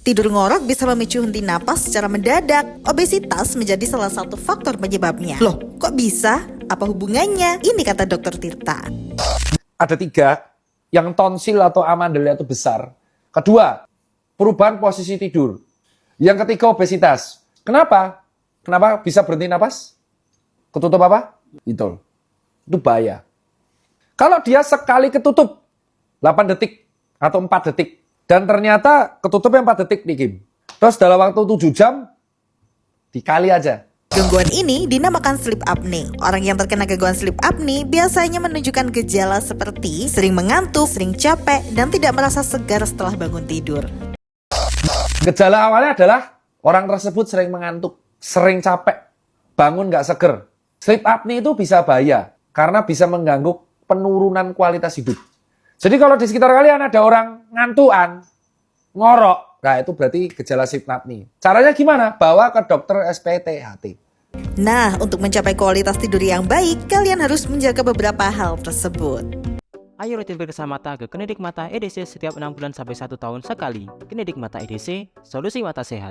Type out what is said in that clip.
Tidur ngorok bisa memicu henti napas secara mendadak. Obesitas menjadi salah satu faktor penyebabnya. Loh, kok bisa? Apa hubungannya? Ini kata Dokter Tirta. Ada 3, yang tonsil atau amandelnya itu besar. Kedua, perubahan posisi tidur. Yang ketiga, obesitas. Kenapa? Kenapa bisa berhenti napas? Ketutup apa? Itu bahaya. Kalau dia sekali ketutup 8 detik atau 4 detik, dan ternyata ketutupnya 4 detik nih Kim. Terus dalam waktu 7 jam, dikali aja. Gangguan ini dinamakan sleep apnea. Orang yang terkena gangguan sleep apnea biasanya menunjukkan gejala seperti sering mengantuk, sering capek, dan tidak merasa segar setelah bangun tidur. Gejala awalnya adalah orang tersebut sering mengantuk, sering capek, bangun nggak seger. Sleep apnea itu bisa bahaya karena bisa mengganggu penurunan kualitas hidup. Jadi kalau di sekitar kalian ada orang ngantuan, ngorok, nah itu berarti gejala sleep apnea. Caranya gimana? Bawa ke dokter SPTHT. Nah, untuk mencapai kualitas tidur yang baik, kalian harus menjaga beberapa hal tersebut. Ayo rutin periksa mata ke Klinik Mata EDC setiap 6 bulan sampai 1 tahun sekali. Klinik Mata EDC, solusi mata sehat.